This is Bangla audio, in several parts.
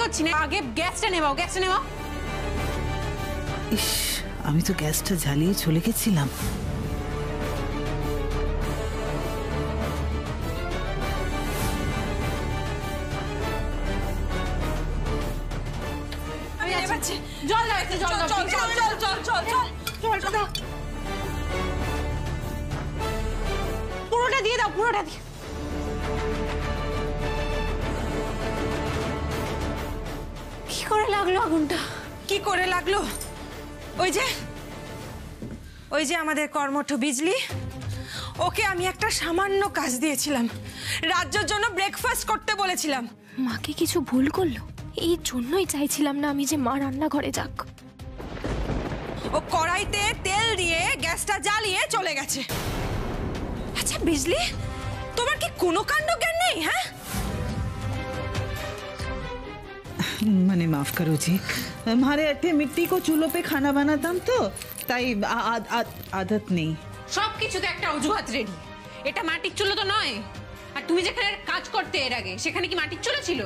করছি না, আগে গ্যাসটা নেবাও, গ্যাসটা নেবাও। ইস, আমি তো গ্যাসটা জ্বালিয়ে চলে গেছিলাম। জল দাও, একটু জল দাও। জলটা দাও, পুরোটা দিয়ে দাও, পুরোটা দিয়ে। কি করে লাগলো আগুনটা? কি করে লাগলো? ওই যে আমাদের কর্মঠ বিজলি, ওকে আমি একটা সামান্য কাজ দিয়েছিলাম, রাজ্যের জন্য ব্রেকফাস্ট করতে বলেছিলাম। মাকে কিছু ভুল করলো, এই জন্যই চাইছিলাম না আমি যে মা রান্নাঘরে যাক। ও কড়াইতে তেল দিয়ে গ্যাসটা জ্বালিয়ে চলে গেছে। আচ্ছা বিজলি, তোমার কি কোনো কাণ্ড জ্ঞান নেই? হ্যাঁ, मैंने माफ करो जी, हमारे अट्ठे मिट्टी को चूल्हों पे खाना बनाताम तो ताई आदत नहीं। সবকিছু তো একটা অজুহাত রেডি। এটা মাটির চুলো তো নয়। আর তুমি যেখানে কাজ করতে এর আগে, সেখানে কি মাটির চুলো ছিল?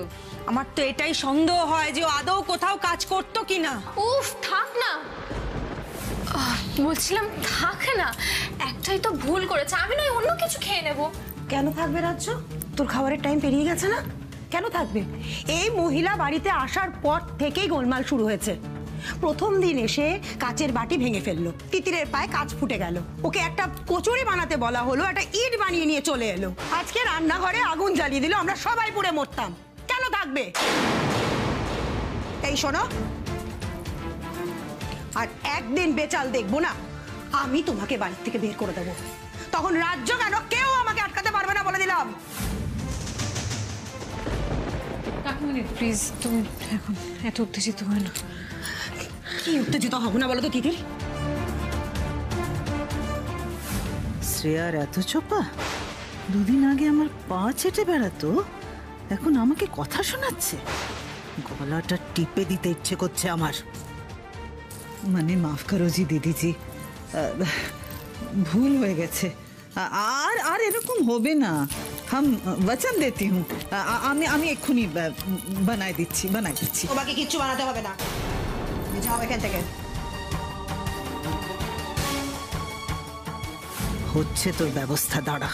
আমার তো এটাই সন্দেহ হয় যে ও আদৌ কোথাও কাজ করতো কিনা। উফ, থাক না। বলছিলাম থাক না, একটাই তো ভুল করেছে, আমি নয় অন্য কিছু খেয়ে নেব। কেন থাকবে রাজ্য? তোর খাবারের টাইম পেরিয়ে গেছে না? কেন থাকবে? এই মহিলা বাড়িতে আসার পর থেকেই গোলমাল শুরু হয়েছে। প্রথম দিন এসে কাচের বাটি ভেঙে ফেললো, তিতিরের পায়ে কাচ ফুটে গেল, ওকে একটা কচুরি বানাতে বলা হলো, একটা ইট বানিয়ে নিয়ে চলে এলো, আজকে রান্নাঘরে আগুন জ্বালিয়ে দিল, আমরা সবাই পুড়ে মরতাম। কেন থাকবে? এই শোনো, আর একদিন বেচাল দেখবো না, আমি তোমাকে বাড়ি থেকে বের করে দেবো। তখন রাজ্য কেন, কেউ আমাকে আটকাতে পারবে না, বলে দিলাম। কাকিমণি প্লিজ, তুমি এখন এত উত্তেজিত হয় না। কি উত্তেজিত হবো না বলো তো তিতির? শ্রেয়ার এত চোপা, দুদিন আগে আমার পা চেটে বেড়াতো, এখন আমাকে কথা শোনাচ্ছে। গলাটা টিপে দিতে ইচ্ছে করছে আমার। মানে মাফ করো জি দিদিজি, ভুল হয়ে গেছে, আর এরকম হবে না। हम वचन देती हूँ, আমি এক্ষুনি বানাই দিচ্ছি। তোমাকে কিচ্ছু বানাতে হবে না, যাও এখান থেকে। হচ্ছে তোর ব্যবস্থা, দাঁড়া।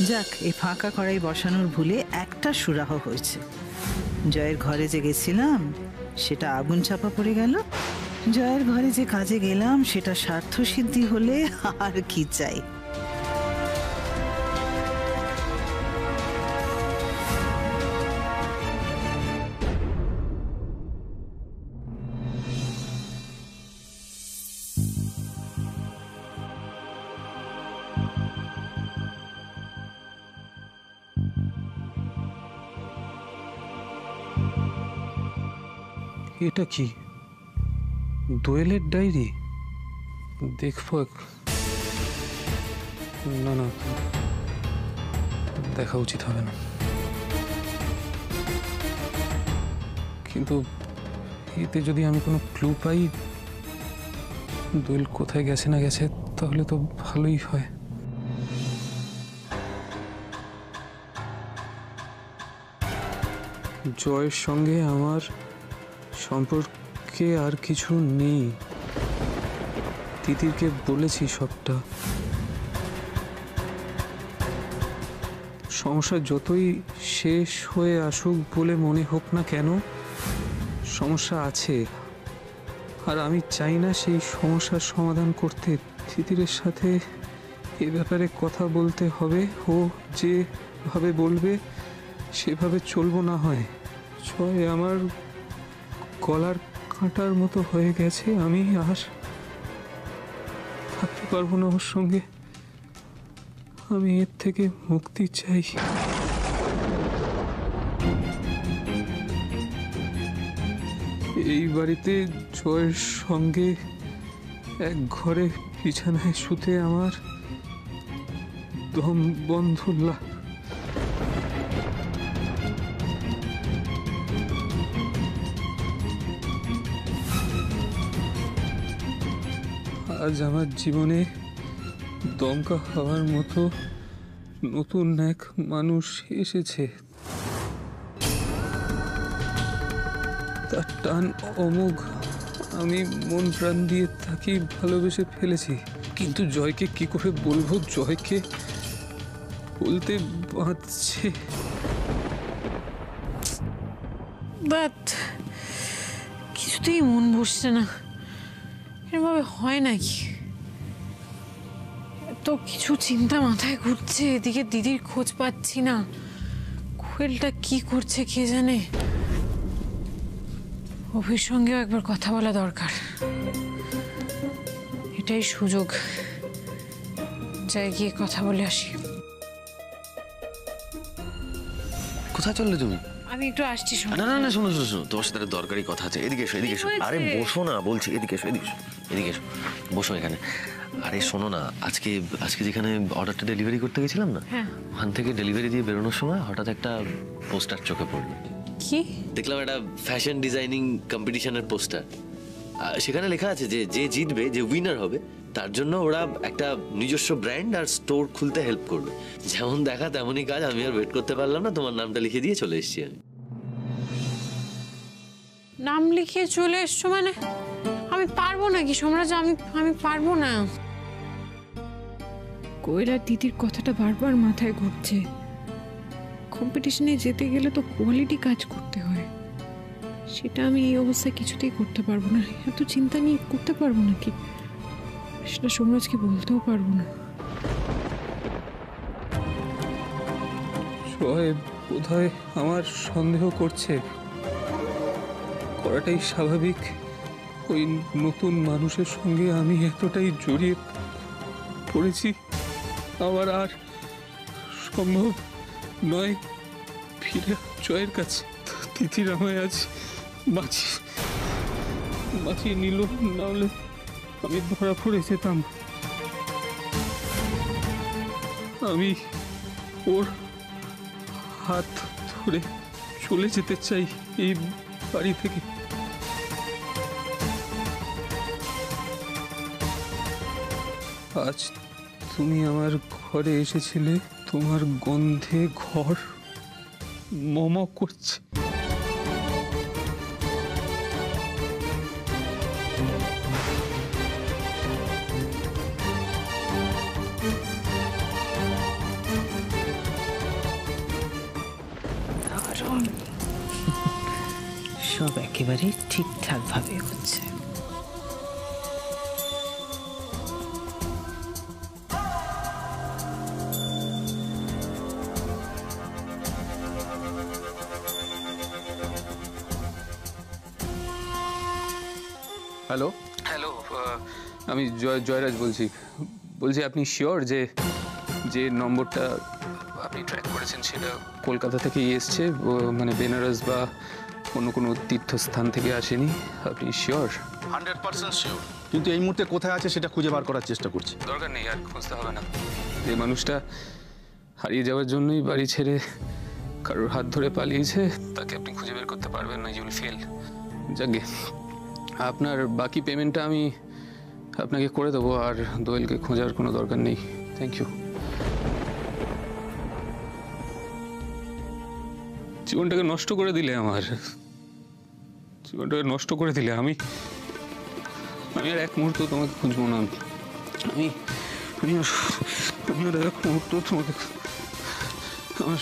যাক, এই ফাঁকা কড়াই বসানোর ভুলে একটা সুরাহ হয়েছে। জয়ের ঘরে যে গেছিলাম সেটা আগুন চাপা পড়ে গেল, জয়ের ঘরে যে কাজে গেলাম সেটা স্বার্থ সিদ্ধি হলে আর কি চাই। এটা কি? দোয়েলের ডায়েরি? দেখবো? না না, দেখা উচিত হবে না। কিন্তু এতে যদি আমি কোনো ক্লু পাই দোয়েল কোথায় গেছে না গেছে, তাহলে তো ভালোই হয়। জয়ের সঙ্গে আমার সম্পর্কে আর কিছু নেই, তিতিরকে বলেছি সবটা। সমস্যা যতই শেষ হয়ে আসুক বলে মনে হোক না কেন, সমস্যা আছে, আর আমি চাই না সেই সমস্যার সমাধান করতে তিতিরের সাথে এ ব্যাপারে কথা বলতে হবে। ও যেভাবে বলবে সেভাবে চলবো না হয়। জয় আমার গলার কাঁটার মতো হয়ে গেছে, আমি আর থাকতে পারবো না ওর সঙ্গে। আমি এর থেকে মুক্তি চাই। এই বাড়িতে জয়ের সঙ্গে এক ঘরে বিছানায় শুতে আমার দম বন্ধ লাগে। আজ আমার জীবনে দমকা হওয়ার মতো নতুন এক মানুষ এসেছে। তার টান অমোঘ। আমি মন প্রাণ দিয়ে তাকে ভালোবেসে ফেলেছি, কিন্তু জয়কে কি করে বলবো? জয়কে বলতে বাঁচছে। বাট কিছুতেই মন বসছে না। এভাবে হয় নাকি? এত কিছু চিন্তা মাথায় ঘুরছে, এদিকে দিদির খোঁজ পাচ্ছি না। কোয়েলটা কি করছে কে জানে। অভির সঙ্গেও একবার কথা বলা দরকার। এটাই সুযোগ, যাই গিয়ে কথা বলে আসি। কোথায় চললে তুমি? আমি একটু আসছি। না না না, শোনো শোনো শোনো, তোমার সাথে দরকারি কথা আছে। এদিকে এসো, এদিকে এসো। আরে বসো না বলছি, এদিকে এসো, এদিকে এসো, এদিকে এসো, বসো এখানে। আরে শোনো না, আজকে যেখানে অর্ডারটা ডেলিভারি করতে গেছিলাম না, ওখান থেকে ডেলিভারি দিয়ে বেরোনোর সময় হঠাৎ একটা পোস্টার চোখে পড়লো। কি দেখলাম? একটা ফ্যাশন ডিজাইনিং কম্পিটিশনের পোস্টার। সেখানে লেখা আছে যে যে জিতবে, যে উইনার হবে, তার জন্য ওরা একটা নিজস্ব ব্র্যান্ড আর স্টোর খুলতে হেল্প করবে। যেমন দেখা তেমনই কাজ। আমি আর ওয়েট করতে পারলাম না, তোমার নামটা লিখে দিয়ে চলে এসেছি। আমি নাম লিখিয়ে চলে এসছো মানে? আমি পারবো নাকি সোমরাজ? আমি পারবো না। কোয়েলার দিদির কথাটা বারবার মাথায় ঘুরছে। কম্পিটিশনে যেতে গেলে তো কোয়ালিটি কাজ করতে হয়, সেটা আমি এই অবস্থায় কিছুতেই করতে পারবো না। এত চিন্তা নিয়ে করতে পারবো নাকি? সেটা সোমরাজকে বলতেও পারবো না। জয় বোধহয় আমার সন্দেহ করছে, করাটাই স্বাভাবিক। ওই নতুন মানুষের সঙ্গে আমি এতটাই জড়িয়ে পড়েছি, আমার আর সম্ভব নয় ফিরে জয়ের কাছে। তিথির আমায় আজ বাঁচিয়ে নিল, নাহলে আমি ধরা পড়ে যেতাম। আমি ওর হাত ধরে চলে যেতে চাই এই বাড়ি থেকে। আজ তুমি আমার ঘরে এসেছিলে, তোমার গন্ধে ঘর মম করছে। সব একেবারে ঠিকঠাক ভাবে হচ্ছে। হ্যালো হ্যালো, আমি জয়রাজ বলছি আপনি শিওর যে নম্বরটা আপনি ট্র্যাক করেছেন সেটা কলকাতা থেকেই এসছে, মানে বেনারস বা অন্য কোনো তীর্থস্থান থেকে আসেনি? আপনি শিওর? 100% শিওর, কিন্তু এই মুহূর্তে কোথায় আছে সেটা খুঁজে বার করার চেষ্টা করছি। দরকার নেই, আর খুঁজতে হবে না। যে মানুষটা হারিয়ে যাওয়ার জন্যই বাড়ি ছেড়ে কারোর হাত ধরে পালিয়েছে, তাকে আপনি খুঁজে বের করতে পারবেন না, ইউ উইল ফেল। যাকে আপনার বাকি পেমেন্টটা আমি আপনাকে করে দেবো, আর দোয়েলকে খোঁজার কোনো দরকার নেই। Thank you. জীবনটাকে নষ্ট করে দিলে, আমার জীবনটাকে নষ্ট করে দিলে। আমি আর এক মুহূর্ত তোমাকে খুঁজবো না। আমি আর এক মুহূর্ত তোমাকে আমার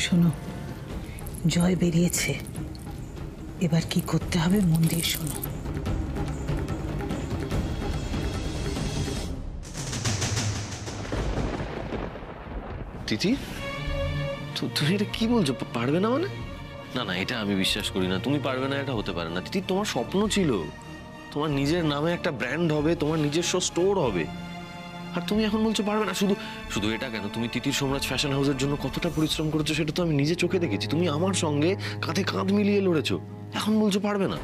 শোনো, জয় বেরিয়েছে, এবার কি করতে হবে মন দিয়ে শোনো। তিথি, তুমি এটা কি বলছো? পারবে না মানে? না না, এটা আমি বিশ্বাস করি না। তুমি পারবে না, এটা হতে পারে না। তিথি, তোমার স্বপ্ন ছিল তোমার নিজের নামে একটা ব্র্যান্ড হবে, তোমার নিজস্ব স্টোর হবে, আর তুমি এখন বলছো পারবে না। শুধু এটা কেন, তুমি তিতির সোমরাজ ফ্যাশন হাউসের জন্য কতটা পরিশ্রম করেছো সেটা তো আমি নিজে চোখে দেখেছি। তুমি আমার সঙ্গে কাঁধে কাঁধ মিলিয়ে লড়েছো, এখন বলছো পারবে না?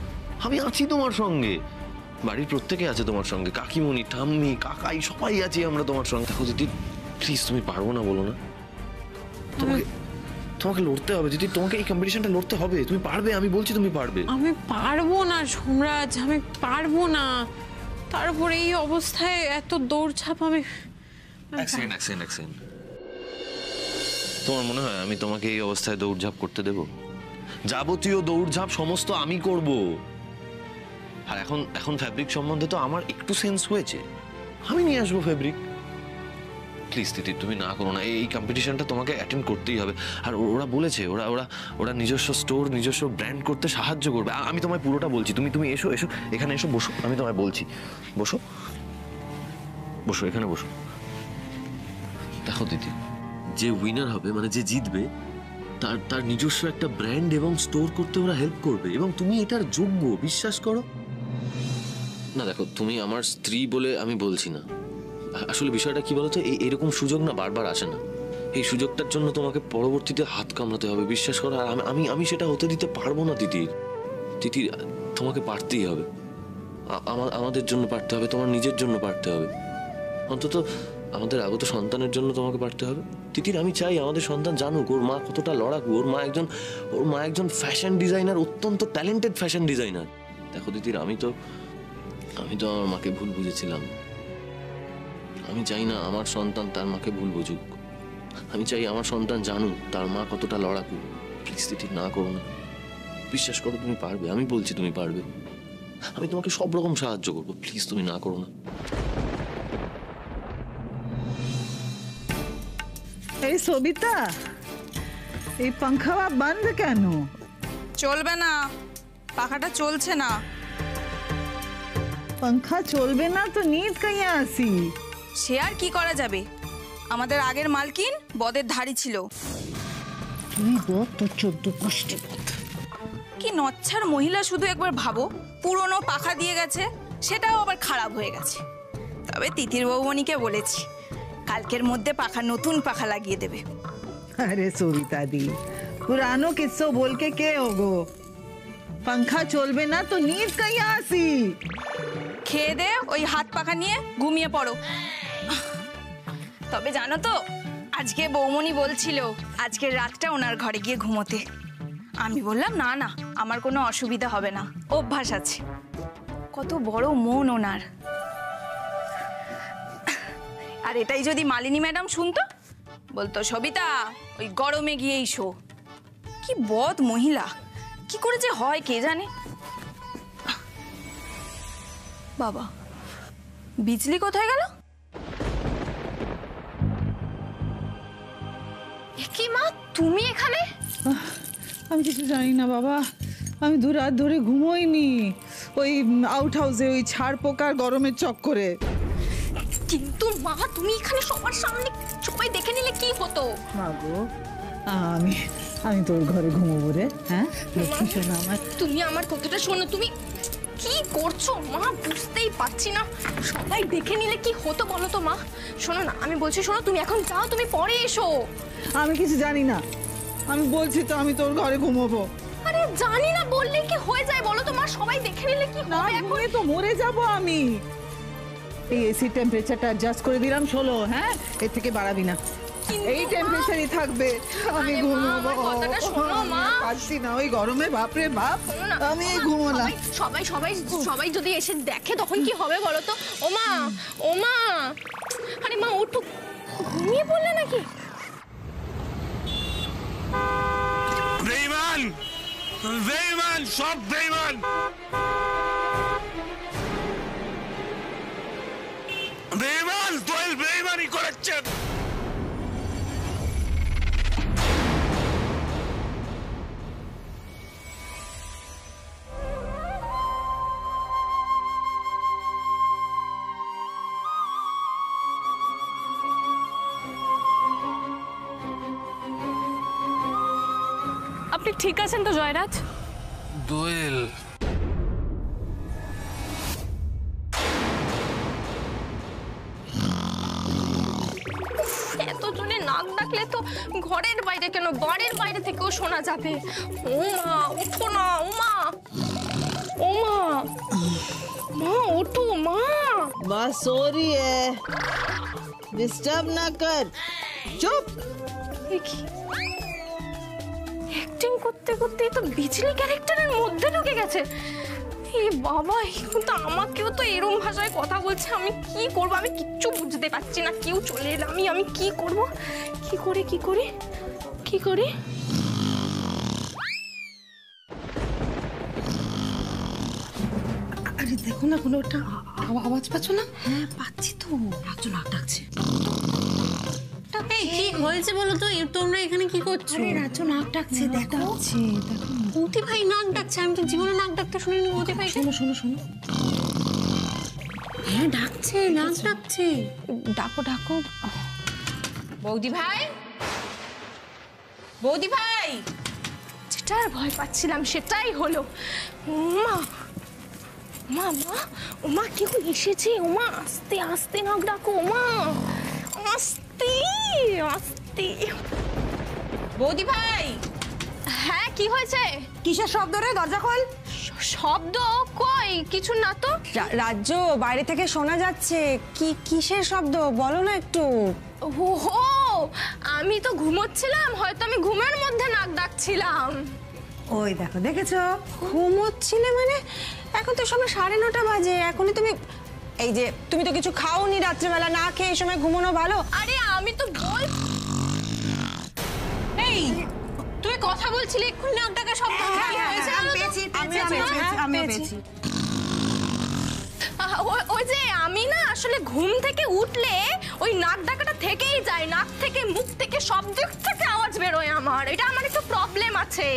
আমি আছি তোমার সঙ্গে, বাড়ির প্রত্যেকে আছে তোমার সঙ্গে, কাকিমণি, ঠাম্মি, কাকাই, সবাই আছি আমরা তোমার সঙ্গে। দেখো দিদি, প্লিজ, তুমি পারবো না বলো না। তোমাকে লড়তে হবে দিদি, তোমাকে এই কম্পিটিশনটা লড়তে হবে। তুমি পারবে, আমি বলছি তুমি পারবে। আমি পারবো না সোমরাজ, আমি পারবো না। তারপরে এই অবস্থায় এত দৌড়ঝাঁপ আমি তোমার মনে হয় আমি তোমাকে এই অবস্থায় দৌড়ঝাঁপ করতে দেব? যাবতীয় দৌড়ঝাঁপ সমস্ত আমি করব। আর এখন ফ্যাব্রিক সম্বন্ধে তো আমার একটু সেন্স হয়েছে, আমি নিয়ে আসবো ফ্যাব্রিক। প্লিজ দিদি তুমি না করো না, এই কম্পিটিশনটা তোমাকে অ্যাটেন্ড করতেই হবে। আর ওরা বলেছে ওরা ওরা ওরা নিজস্ব স্টোর, নিজস্ব ব্র্যান্ড করতে সাহায্য করবে। আমি তোমায় পুরোটা বলছি, তুমি এসো এসো, এখানে এসো, বসো, আমি তোমায় বলছি। বসো বসো, এখানে বসো। দেখো দিদি, যে উইনার হবে মানে যে জিতবে তার নিজস্ব একটা ব্র্যান্ড এবং স্টোর করতে ওরা হেল্প করবে, এবং তুমি এটার যোগ্য, বিশ্বাস করো না। দেখো তুমি আমার স্ত্রী বলে আমি বলছি না, আসলে বিষয়টা কি বলতো, এইরকম সুযোগ না বারবার আসে না। এই সুযোগটার জন্য তোমাকে পরবর্তীতে হাত কামড়াতে হবে, বিশ্বাস করো। আর আমি সেটা হতে দিতে পারবো না দিদি। দিদি তোমাকে পারতেই হবে, আমাদের জন্য পারতে হবে, তোমার নিজের জন্য পারতে হবে, অন্তত আমাদের আগত সন্তানের জন্য তোমাকে পারতে হবে। তিতির আমি চাই আমাদের সন্তান জানুক ওর মা কতটা লড়াকু। ওর মা একজন ফ্যাশন ডিজাইনার, অত্যন্ত ট্যালেন্টেড ফ্যাশন ডিজাইনার। দেখো তিতির, আমি তো আমার মাকে ভুল বুঝেছিলাম। আমি চাই না আমার সন্তান তার মাকে ভুল বুঝুক। আমি চাই আমার সন্তান জানুক তার মা কতটা লড়াকু। প্লিজ তিতির না করো না, বিশ্বাস করো তুমি পারবে, আমি বলছি তুমি পারবে। আমি তোমাকে সব রকম সাহায্য করবো, প্লিজ তুমি না করো না। এই সবিতা, এই পাঙ্খা বন্ধ কেন? চলবে না, পাখাটা চলছে না। পাঙ্খা চলবে না তো নিজ কাইয়া আসি। সে আর কি করা যাবে, আমাদের আগের মালকিন বদের ধাড়ি ছিল। তুই বল তোর 14 পুষ্টি পথ। কি নচ্ছার মহিলা, শুধু একবার ভাবো, পুরনো পাখা দিয়ে গেছে, সেটাও আবার খারাপ হয়ে গেছে। তবে তিতির বৌমণিকে বলেছি কালকের মধ্যে নতুন পাখা লাগিয়ে দেবে। अरे सविता दी, पुरानो किस्सो बोल के के होगो? पंखा चलबे ना तो नींद कहीं आसी। খেয়ে দে ওই হাত পাখা নিয়ে ঘুমিয়ে পড়ো। তবে জানো তো, আজকে বৌমণি বলছিল আজকের রাতটা ওনার ঘরে গিয়ে ঘুমোতে। আমি বললাম না না, আমার কোনো অসুবিধা হবে না, অভ্যাস আছে। কত বড় মন ওনার। আর এটাই যদি মালিনী ম্যাডাম শুনতো, বলতো সবিতা ওই গরমে গিয়েই শো। কি বদ মহিলা, কি করে যে হয় কে জানে। বাবা, বিজলি কোথায় গেল? কি মা, তুমি এখানে? আমি কিছু জানি না বাবা, আমি 2 রাত ধরে ঘুমোইনি, ওই আউট হাউসে ওই ছাড় পোকার গরমের চক্করে। কিন্তু মা, তুমি এখানে সবার সামনে সবাই দেখে নিলে কি হতো? মা গো, আমি তোর ঘরে ঘুমোবো রে। হ্যাঁ আমার, তুমি আমার কথাটা শোনো। তুমি কি করছো মা, বুঝতেই পারছি না। সবাই দেখে নিলে কি হতো বলো তো মা। শোনো না, আমি বলছি শোনো, তুমি এখন যাও, তুমি পরে এসো। আমি কিছু জানি না, আমি বলছি তো আমি তোর ঘরে ঘুমোবো। আরে জানি না বললে কি হয়ে যায় বলো তো মা, সবাই দেখে নিলে কি না, হবে? এখন তো মরে যাব আমি। এই এসি টেম্পারেচারটা অ্যাডজাস্ট করে দিলাম 16, হ্যাঁ, এর থেকে বাড়াবি না, এই টেম্পারেচারই থাকবে। আমি ঘুমোবো। কথাটা শোনো মা, পারছি না, ওই গরমে বাপরে বাপ, আমি ঘুমোলাম। সবাই সবাই সবাই যদি এসে দেখে তখন কি হবে বলো তো? ও মা, ও মা, আরে মা ওঠো, ঘুমিয়ে পড়লে নাকি? বেঈমান, বেঈমান, সব বেঈমান। বেঈমান, দোয়েল বেঈমানি করেছেন। আপনি ঠিক আছেন তো জয়রাজ? দোয়েল, এত জনে নাক ডাকলে তো ঘরের বাইরে কেন, বাড়ির বাইরে থেকেও শোনা যাবে। ও মা ওঠো না, ও মা, ও মা, মা ওঠো মা। बस सो रही है, डिस्टर्ब ना कर, चुप। অ্যাক্টিং করতে করতে তো বিজলি ক্যারেক্টারের মধ্যে ঢুকে গেছে। এ বাবা, এখন তো আমাকেও তো এরম ভাষায় কথা বলছে, আমি কি করব? আমি কিচ্ছু বুঝতে পারছি না। কেউ চলে এলো, আমি কি করব? কি করি? আরে দেখো না, কোনো একটা আওয়াজ পাচ্ছ না? হ্যাঁ পাচ্ছি তো, একজন নাক ডাকছে। এই কি হয়েছে বলো তো? তোমরা এখানে কি করছো? আরে রাজু নাক ডাকছে, দেখো। বৌদি ভাই নাক ডাকছে, আমি তো জীবনে নাক ডাকতে শুনিনি বৌদি ভাই। শোনো। হ্যাঁ ডাকছে, নাক ডাকছে। ডাকো। বৌদি ভাই, যেটার ভয় পাচ্ছিলাম সেটাই হলো। ওমা কেউ এসেছে। ওমা আস্তে নাক ডাকো। ওমা আস্তে। বৌদি ভাই। হ্যাঁ কি হয়েছে? কিসের শব্দ রে? দরজা খোল। শব্দ কই? কিছু না তো। রাজ্য, বাইরে থেকে শোনা যাচ্ছে। কিসের শব্দ বলো না একটু। ওহো, আমি তো ঘুমোচ্ছিলাম, হয়তো আমি ঘুমের মধ্যে নাক ডাকছিলাম। ওই দেখো, দেখেছো? ঘুমোচ্ছিলে মানে? এখন তো সময় 9:30 বাজে। এখনই তুমি এই যে তুমি তো কিছু খাওনি রাত্রিবেলা, না খেয়ে এই সময় ঘুমানো ভালো? আরে আমি তো এই তুই কথা বলছিলি, এক্ষুনি নাক ডাকা শব্দ হয়েছে। আমি পেয়েছি। ওই যে আমি না আসলে ঘুম থেকে উঠলে ওই নাক ডাকাটা থেকেই যায়, নাক থেকে মুখ থেকে সব দিক থেকে আওয়াজ বেরোয় আমার। এটা আমার একটু প্রবলেম আছে।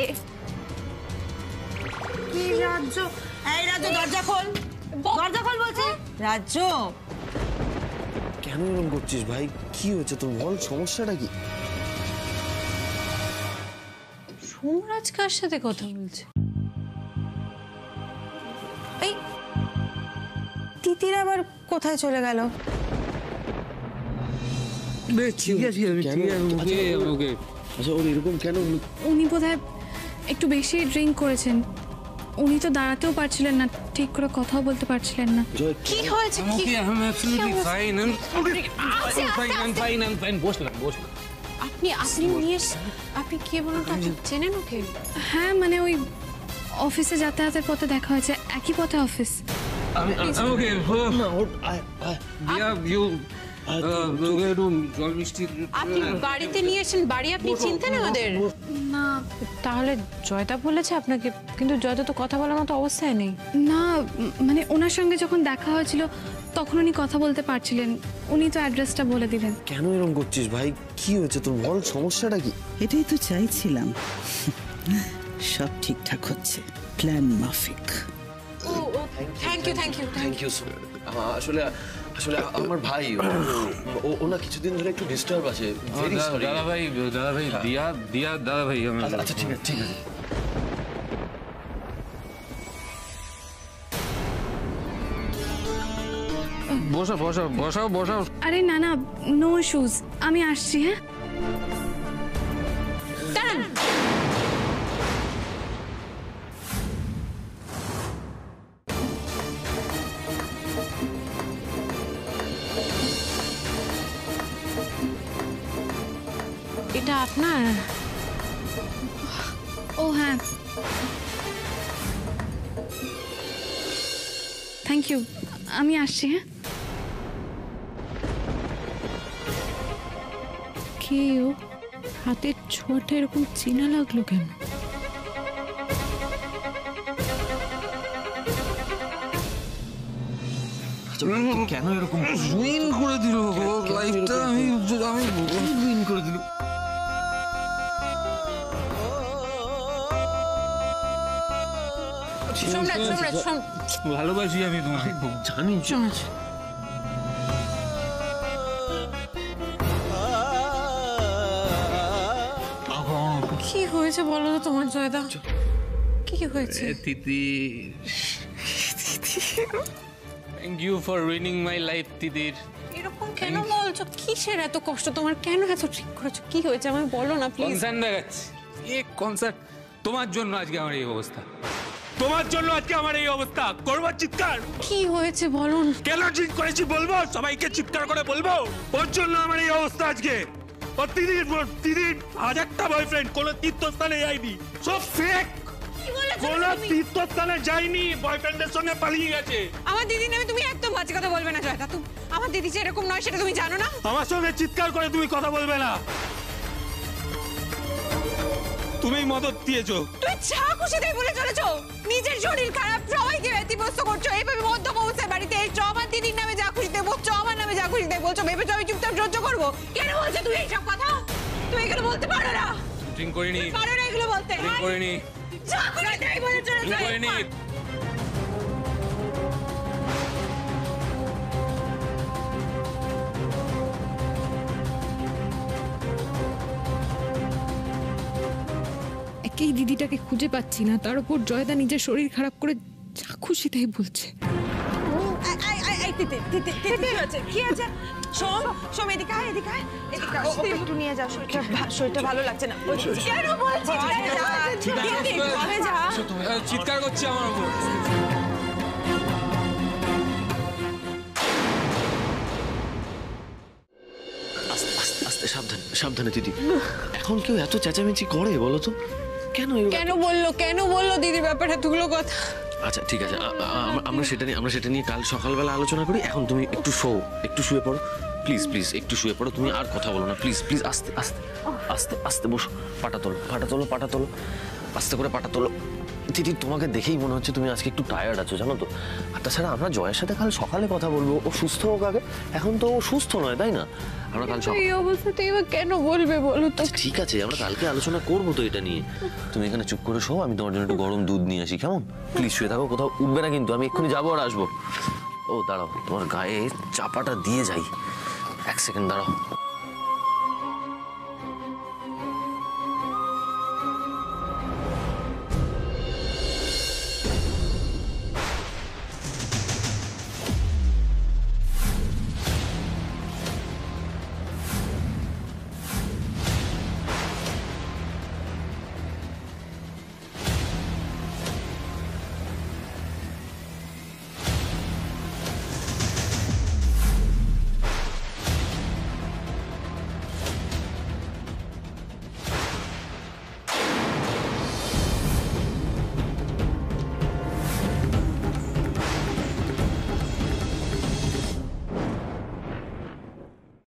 কি রাজ্য? এই রাজ্য, দরজা খোল বলছি। রাজ্য, কেন এরকম করছিস ভাই? কি হয়েছে তোর? বল, সমস্যাটা কি? সোমরাজ কার সাথে কথা বলছে? এই তিতির আবার কোথায় চলে গেল? আচ্ছা, ওর এরকম কেন? উনি বোধহয় একটু বেশি ড্রিঙ্ক করেছেন। উনি তো দাঁড়াতেও পারছিলেন না, ঠিক করে কথাও বলতে পারছিলেন না। কি হয়েছে? আপনি কে বলুন তো? আপনি চেনেন ওকে? হ্যাঁ মানে ওই অফিসে যাতায়াতের পথে দেখা হয়েছে, একই পথে অফিস। আপনি বাড়িতে নিয়ে এসেছেন, বাড়ি আপনি চিনতেন ওদের? না। তাহলে জয়দা বলেছে আপনাকে? কিন্তু জয়দা তো কথা বলার মতো অবস্থায় নেই। না মানে ওনার সঙ্গে যখন দেখা হয়েছিল তখন উনি কথা বলতে পারছিলেন, উনি তো অ্যাড্রেসটা বলে দিলেন। কেন এরকম করছিস ভাই? কি হয়েছে তোর? বল, সমস্যাটা কি? এটাই তো চাইছিলাম। সব ঠিকঠাক হচ্ছে, প্ল্যান মাফিক। Thank you so much. আসলে আমার ভাই ওনা কিছুদিন ধরে একটু ডিস্টার্ব আছে। ভেরি সরি দাদা ভাই দিয়া দাদা ভাই। আচ্ছা ঠিক আছে। বসাও। আরে না নো ইস্যুজ, আমি আসছি। হ্যাঁ দাঁড়ান। এটা আপনার? ও হ্যাঁ, থ্যাংক ইউ, আমি আসছি। হ্যাঁ কে ও? হাতের ছোঁয়াটা এরকম চেনা লাগলো কেন? কেন এরকম রুইন করে দিল লাইফটা? আমি রুইন করে দিল। ভালোবাসি আমি তোমাকে, জানি। কি হয়েছে বলো তো তোমার জয়দা? কি হয়েছে? Titi, thank you for ruining my life তিতির। এরকম কেন বলছো? কিসের এত কষ্ট তোমার? কেন এত ঠিক করেছো? কি হয়েছে আমায় বলো না প্লিজ। কনসার্ন দেখাচ্ছি। কনসার্ন তোমার জন্য আজকে আমার এই অবস্থা। তোমার জন্য আজকে আমার এই অবস্থা। করবো চিৎকার? কি হয়েছে বলুন। কেন ড্রিঙ্ক করেছি বলবো? সবাইকে চিৎকার করে বলবো? ওর জন্য আমার এই অবস্থা আজকে। প্রতিদিন হাজারটা বয়ফ্রেন্ড, কোনো তীর্থস্থানে যায়নি, সব ফেক। কোনো তীর্থস্থানে যায়নি, বয়ফ্রেন্ডের সঙ্গে পালিয়ে গেছে। আমার দিদির নামে তুমি একদম বাজে কথা বলবে না জয়দা। তুমি আমার দিদি যে এরকম নয় সেটা তুমি জানো না? আমার সঙ্গে চিৎকার করে তুমি কথা বলবে না। তুমি মদত দিয়েছো। তুই যা খুশি তাই বলে চলেছো। নিজের শরীর খারাপ, সবাইকে ব্যতিব্যস্ত করছো। এইভাবে মধ্যম অবস্থায় বাড়িতে এসছো, আমার দিদির নামে যা খুশি তাই বলছো, আমার নামে যা খুশি তাই বলছো। ভেবেছো আমি চুপচাপ সহ্য করবো? কেন বলছো তুই এইসব কথা? তুই এগুলো বলতে পারো না। ড্রিঙ্ক করিনি, পারো না এগুলো বলতে। ড্রিঙ্ক করিনি, যা খুশি তাই বলে চলেছো। ড্রিঙ্ক করিনি। একেই দিদিটাকে খুঁজে পাচ্ছি না, তার উপর জয়দা নিজের শরীর খারাপ করে যা খুশি তাই বলছে। কি আছে? সোম এদিকে আয়, এদিকে আয়, এদিকে আয়। একটু নিয়ে যাও, শরীরটা ভালো লাগছে না। কেন বলছিস? চিৎকার করছে আমার উপর। আস্তে আস্তে আস্তে, সাবধানে সাবধানে দিদি। এখন কেউ এত চেঁচামেচি করে বলো তো? কেন কেন বললো দিদির ব্যাপারে এতগুলো কথা? আচ্ছা ঠিক আছে, আমরা সেটা নিয়ে কাল সকালবেলা আলোচনা করি। এখন তুমি একটু শুয়ে পড়ো প্লিজ, একটু শুয়ে পড়ো তুমি, আর কথা বলো না প্লিজ। আস্তে আস্তে আস্তে আস্তে বসো। পাটা তোলো, আস্তে করে পাটা তোলো। দিদি, তোমাকে দেখেই মনে হচ্ছে তুমি আজকে একটু টায়ার্ড আছো, জানো তো। আর তাছাড়া আমরা জয়ের সাথে কাল সকালে কথা বলবো, ও সুস্থ হোক আগে। এখন তো ও সুস্থ নয়, তাই না? আমরা কাল সকালে এই অবস্থাতে এবার কেন বলবে বলো তো? ঠিক আছে, আমরা কালকে আলোচনা করবো তো এটা নিয়ে। তুমি এখানে চুপ করে শো, আমি তোমার জন্য একটু গরম দুধ নিয়ে আসি, কেমন? প্লিজ শুয়ে থাকো, কোথাও উঠবে না কিন্তু। আমি এক্ষুনি যাবো আর আসবো। ও দাঁড়াও, তোমার গায়ে চাপাটা দিয়ে যাই। 1 সেকেন্ড দাঁড়াও।